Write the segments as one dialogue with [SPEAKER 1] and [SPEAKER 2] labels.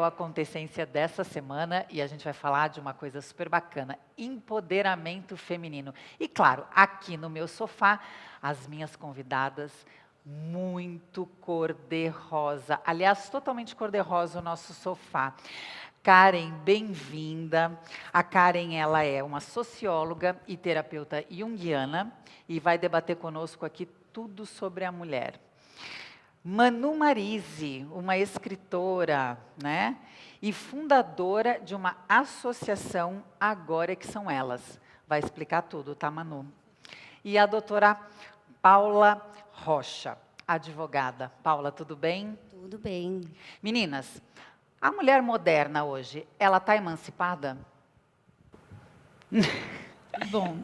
[SPEAKER 1] acontecência dessa semana e a gente vai falar de uma coisa super bacana, empoderamento feminino. E claro, aqui no meu sofá, as minhas convidadas, muito cor-de-rosa. Aliás, totalmente cor-de-rosa o nosso sofá. Karen, bem-vinda. A Karen, ela é uma socióloga e terapeuta junguiana e vai debater conosco aqui tudo sobre a mulher. Manu Marise, uma escritora, né? E fundadora de uma associação, Agora que são elas. Vai explicar tudo, tá, Manu? E a doutora Paula Rocha, advogada. Paula, tudo bem?
[SPEAKER 2] Tudo bem.
[SPEAKER 1] Meninas, a mulher moderna hoje, ela está emancipada?
[SPEAKER 3] Bom,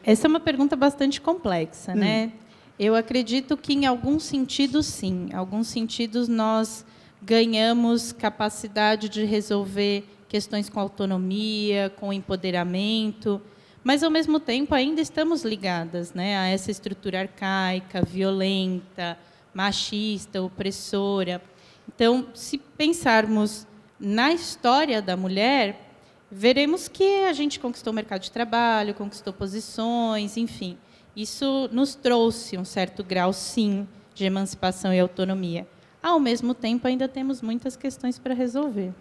[SPEAKER 3] essa é uma pergunta bastante complexa, né? Eu acredito que em alguns sentidos, sim. Em alguns sentidos, nós ganhamos capacidade de resolver questões com autonomia, com empoderamento, mas, ao mesmo tempo, ainda estamos ligadas, né, a essa estrutura arcaica, violenta, machista, opressora. Então, se pensarmos na história da mulher, veremos que a gente conquistou o mercado de trabalho, conquistou posições, enfim. Isso nos trouxe um certo grau, sim, de emancipação e autonomia. Ao mesmo tempo, ainda temos muitas questões para resolver.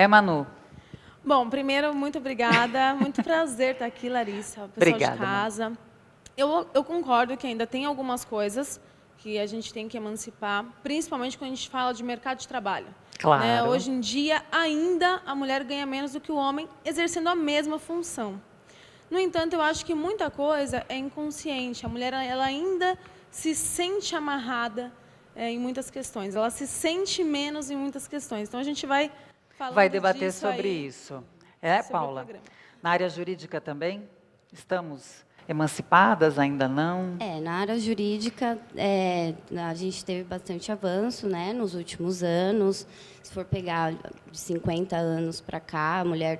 [SPEAKER 1] Manu.
[SPEAKER 4] Bom, primeiro, muito obrigada. Muito prazer estar aqui, Larissa, o pessoal
[SPEAKER 1] Obrigada,
[SPEAKER 4] de casa. Eu concordo que ainda tem algumas coisas que a gente tem que emancipar, principalmente quando a gente fala de mercado de trabalho.
[SPEAKER 1] Claro.
[SPEAKER 4] Né? Hoje em dia, ainda a mulher ganha menos do que o homem, exercendo a mesma função. No entanto, eu acho que muita coisa é inconsciente. A mulher ela ainda se sente amarrada em muitas questões. Ela se sente menos em muitas questões. Então, a gente vai falar
[SPEAKER 1] Vai debater sobre isso. Paula? Na área jurídica também? Estamos emancipadas? Ainda não?
[SPEAKER 2] Na área jurídica, a gente teve bastante avanço, né, nos últimos anos. Se for pegar de 50 anos para cá, a mulher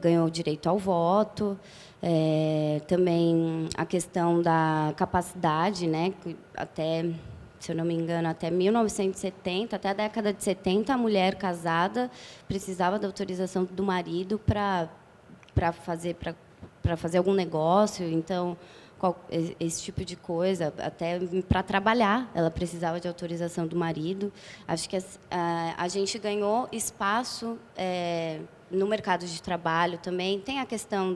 [SPEAKER 2] ganhou o direito ao voto. Também a questão da capacidade, né, que se eu não me engano, até 1970, até a década de 70, a mulher casada precisava da autorização do marido para fazer algum negócio. Então, esse tipo de coisa, até para trabalhar, ela precisava de autorização do marido. Acho que a gente ganhou espaço no mercado de trabalho também. Tem a questão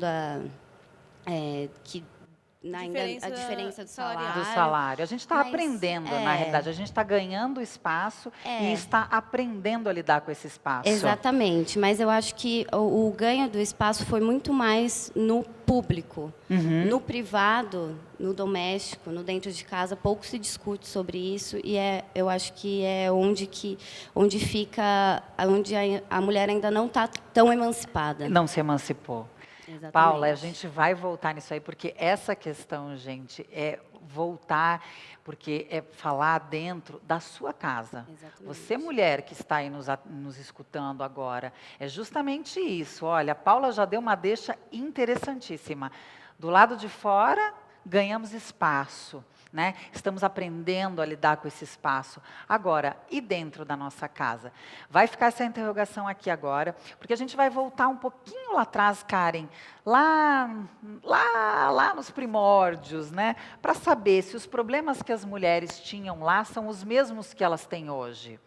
[SPEAKER 2] a diferença do salário.
[SPEAKER 1] Do salário. A gente está aprendendo, na realidade. A gente está ganhando espaço e está aprendendo a lidar com esse espaço.
[SPEAKER 2] Exatamente. Mas eu acho que o ganho do espaço foi muito mais no público.
[SPEAKER 1] Uhum.
[SPEAKER 2] No privado, no doméstico, no dentro de casa, pouco se discute sobre isso. E eu acho que é onde a mulher ainda não está tão emancipada.
[SPEAKER 1] Não se emancipou.
[SPEAKER 2] Exatamente.
[SPEAKER 1] Paula, a gente vai voltar nisso aí, porque essa questão, gente, é voltar, porque é falar dentro da sua casa.
[SPEAKER 2] Exatamente.
[SPEAKER 1] Você, mulher que está aí nos escutando agora, é justamente isso. Olha, a Paula já deu uma deixa interessantíssima. Do lado de fora, ganhamos espaço, né? Estamos aprendendo a lidar com esse espaço. Agora, e dentro da nossa casa? Vai ficar essa interrogação aqui agora, porque a gente vai voltar um pouquinho lá atrás, Karen, lá nos primórdios, né? Para saber se os problemas que as mulheres tinham lá são os mesmos que elas têm hoje.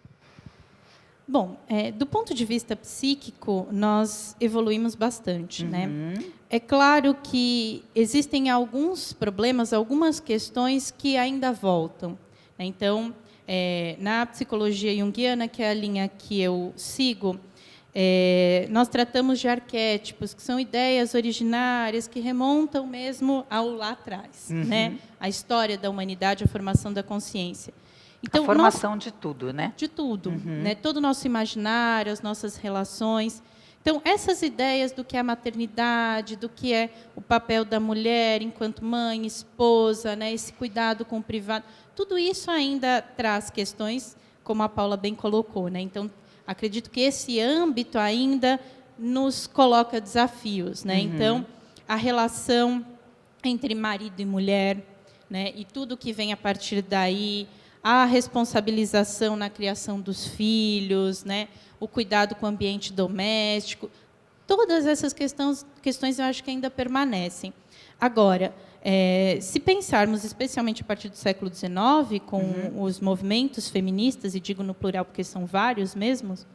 [SPEAKER 3] Bom, do ponto de vista psíquico, nós evoluímos bastante, né? É claro que existem alguns problemas, algumas questões que ainda voltam. Então, na psicologia junguiana, que é a linha que eu sigo, nós tratamos de arquétipos, que são ideias originárias que remontam mesmo ao lá atrás, né? A história da humanidade, a formação da consciência. Então,
[SPEAKER 1] a formação de tudo, né?
[SPEAKER 3] De tudo. Né? Todo o nosso imaginário, as nossas relações. Então, essas ideias do que é a maternidade, do que é o papel da mulher enquanto mãe, esposa, né? Esse cuidado com o privado, tudo isso ainda traz questões, como a Paula bem colocou, né? Então, acredito que esse âmbito ainda nos coloca desafios, né? Então, a relação entre marido e mulher, né? E tudo que vem a partir daí, a responsabilização na criação dos filhos, né? O cuidado com o ambiente doméstico. Todas essas questões eu acho que ainda permanecem. Agora, se pensarmos, especialmente a partir do século XIX, com os movimentos feministas, e digo no plural porque são vários mesmos,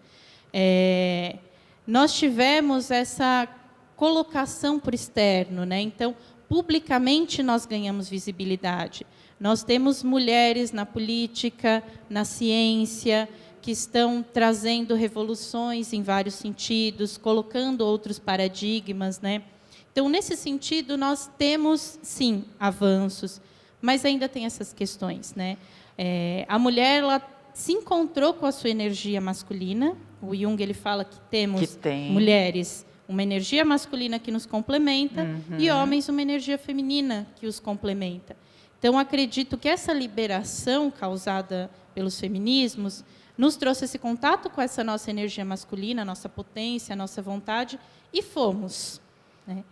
[SPEAKER 3] nós tivemos essa colocação por externo, né? Então, publicamente, nós ganhamos visibilidade. Nós temos mulheres na política, na ciência, que estão trazendo revoluções em vários sentidos, colocando outros paradigmas, né? Então, nesse sentido, nós temos, sim, avanços, mas ainda tem essas questões, né? A mulher, ela se encontrou com a sua energia masculina. O Jung, ele fala que temos mulheres uma energia masculina que nos complementa e homens uma energia feminina que os complementa. Então, acredito que essa liberação causada pelos feminismos nos trouxe esse contato com essa nossa energia masculina, nossa potência, nossa vontade, e fomos, né?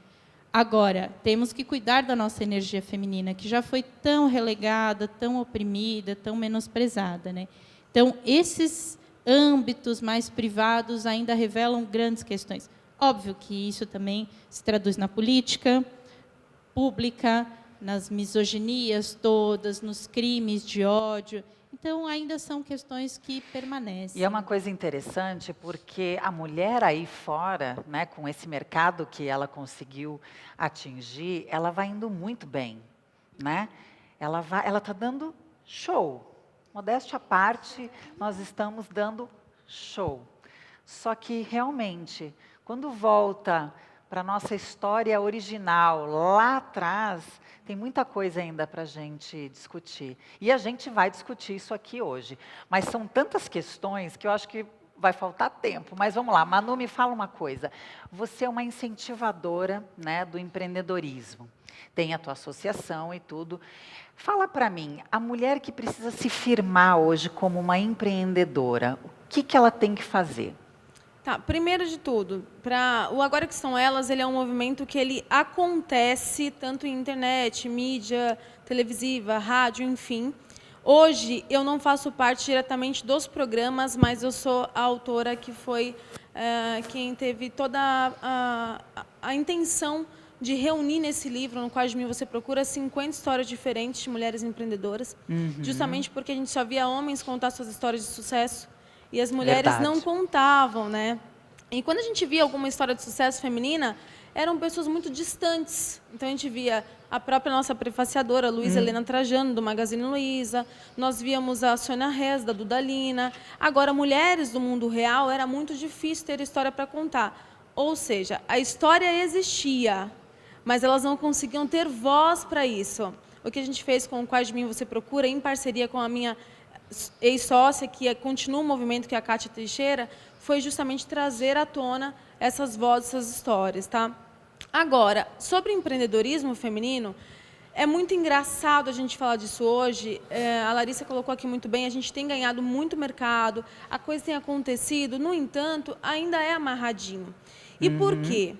[SPEAKER 3] Agora, temos que cuidar da nossa energia feminina, que já foi tão relegada, tão oprimida, tão menosprezada, né? Então, esses âmbitos mais privados ainda revelam grandes questões. Óbvio que isso também se traduz na política pública, nas misoginias todas, nos crimes de ódio. Então, ainda são questões que permanecem.
[SPEAKER 1] E é uma coisa interessante, porque a mulher aí fora, né, com esse mercado que ela conseguiu atingir, ela vai indo muito bem, né? Ela está dando show. Modéstia à parte, nós estamos dando show. Só que, realmente, quando volta para a nossa história original, lá atrás, tem muita coisa ainda para a gente discutir. E a gente vai discutir isso aqui hoje. Mas são tantas questões que eu acho que vai faltar tempo. Mas vamos lá, Manu, me fala uma coisa. Você é uma incentivadora, né, do empreendedorismo. Tem a tua associação e tudo. Fala para mim, a mulher que precisa se firmar hoje como uma empreendedora, o que ela tem que fazer?
[SPEAKER 4] Tá, primeiro de tudo, o Agora Que São Elas, ele é um movimento que ele acontece tanto em internet, mídia televisiva, rádio, enfim. Hoje, eu não faço parte diretamente dos programas, mas eu sou a autora que foi quem teve toda a intenção de reunir nesse livro, no qual de mim você procura 50 histórias diferentes de mulheres empreendedoras, justamente porque a gente só via homens contar suas histórias de sucesso, e as mulheres não contavam, né? E quando a gente via alguma história de sucesso feminina, eram pessoas muito distantes. Então, a gente via a própria nossa prefaciadora, Luísa Helena Trajano, do Magazine Luiza. Nós víamos a Sônia Rez, da Dudalina. Agora, mulheres do mundo real, era muito difícil ter história para contar. Ou seja, a história existia, mas elas não conseguiam ter voz para isso. O que a gente fez com o Quais de Mim Você Procura, em parceria com a minha ex-sócia, que continua o movimento, que é a Kátia Teixeira, foi justamente trazer à tona essas vozes, essas histórias, tá? Agora, sobre empreendedorismo feminino, é muito engraçado a gente falar disso hoje. A Larissa colocou aqui muito bem, a gente tem ganhado muito mercado, a coisa tem acontecido, no entanto, ainda é amarradinho. E por quê?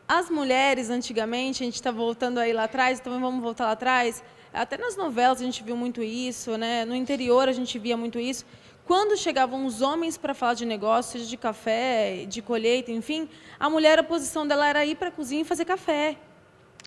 [SPEAKER 4] As mulheres, antigamente, a gente está voltando aí lá atrás, então vamos voltar lá atrás. Até nas novelas a gente viu muito isso, né? No interior a gente via muito isso. Quando chegavam os homens para falar de negócio, seja de café, de colheita, enfim, a mulher, a posição dela era ir para a cozinha e fazer café.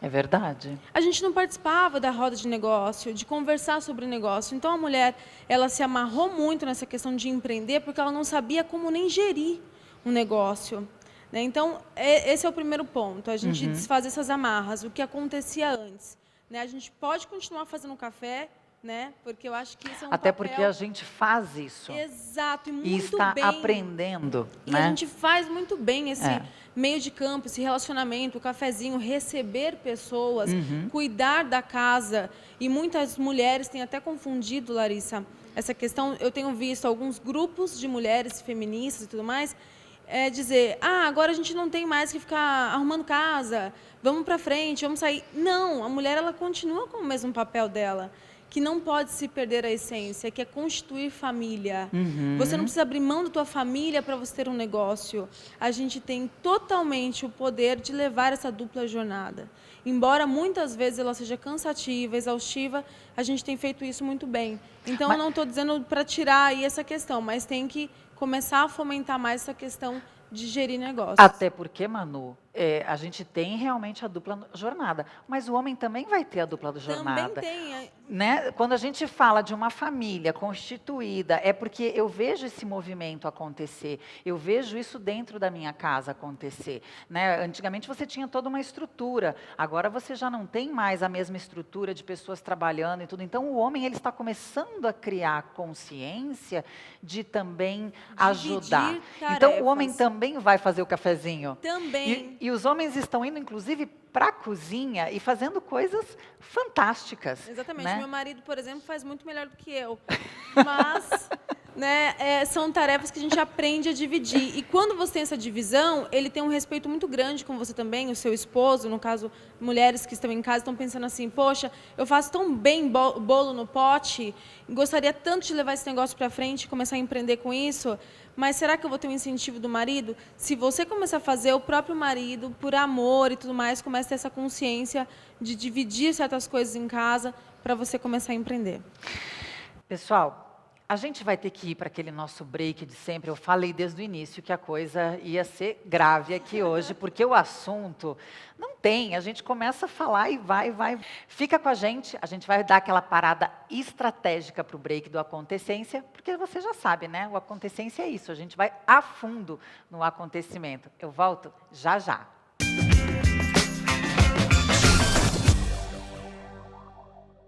[SPEAKER 1] É verdade.
[SPEAKER 4] A gente não participava da roda de negócio, de conversar sobre negócio. Então, a mulher, ela se amarrou muito nessa questão de empreender, porque ela não sabia como nem gerir um negócio. Então, esse é o primeiro ponto, a gente desfazer essas amarras, o que acontecia antes. A gente pode continuar fazendo café, né? Porque eu acho que isso é um
[SPEAKER 1] Até
[SPEAKER 4] papel...
[SPEAKER 1] porque a gente faz isso.
[SPEAKER 4] Exato, e muito
[SPEAKER 1] e está
[SPEAKER 4] bem.
[SPEAKER 1] Aprendendo.
[SPEAKER 4] E
[SPEAKER 1] né?
[SPEAKER 4] a gente faz muito bem esse meio de campo, esse relacionamento, o cafezinho, receber pessoas, cuidar da casa. E muitas mulheres têm até confundido, Larissa, essa questão. Eu tenho visto alguns grupos de mulheres feministas e tudo mais, dizer, agora a gente não tem mais que ficar arrumando casa, vamos para frente, vamos sair. Não, a mulher ela continua com o mesmo papel dela, que não pode se perder a essência, que é constituir família. Você não precisa abrir mão da tua família para você ter um negócio. A gente tem totalmente o poder de levar essa dupla jornada. Embora muitas vezes ela seja cansativa, exaustiva, a gente tem feito isso muito bem. Então, eu não estou dizendo para tirar aí essa questão, mas tem que começar a fomentar mais essa questão de gerir negócios.
[SPEAKER 1] Até porque, Manu, a gente tem realmente a dupla jornada, mas o homem também vai ter a dupla jornada.
[SPEAKER 4] Também tem.
[SPEAKER 1] Né? Quando a gente fala de uma família constituída, é porque eu vejo esse movimento acontecer, eu vejo isso dentro da minha casa acontecer. Né? Antigamente você tinha toda uma estrutura, agora você já não tem mais a mesma estrutura de pessoas trabalhando e tudo. Então o homem ele está começando a criar consciência de também ajudar. Então o homem também vai fazer o cafezinho.
[SPEAKER 4] Também.
[SPEAKER 1] E os homens estão indo, inclusive, para a cozinha e fazendo coisas fantásticas.
[SPEAKER 4] Exatamente.
[SPEAKER 1] Né?
[SPEAKER 4] Meu marido, por exemplo, faz muito melhor do que eu. Mas né, são tarefas que a gente aprende a dividir. E quando você tem essa divisão, ele tem um respeito muito grande com você também, o seu esposo, no caso, mulheres que estão em casa estão pensando assim, poxa, eu faço tão bem bolo no pote, gostaria tanto de levar esse negócio para frente e começar a empreender com isso, mas será que eu vou ter um incentivo do marido? Se você começar a fazer, o próprio marido, por amor e tudo mais, começa a ter essa consciência de dividir certas coisas em casa para você começar a empreender.
[SPEAKER 1] Pessoal, a gente vai ter que ir para aquele nosso break de sempre. Eu falei desde o início que a coisa ia ser grave aqui hoje, porque o assunto não tem. A gente começa a falar e vai. Fica com a gente vai dar aquela parada estratégica para o break do Acontecência, porque você já sabe, né? O Acontecência é isso, a gente vai a fundo no acontecimento. Eu volto já já.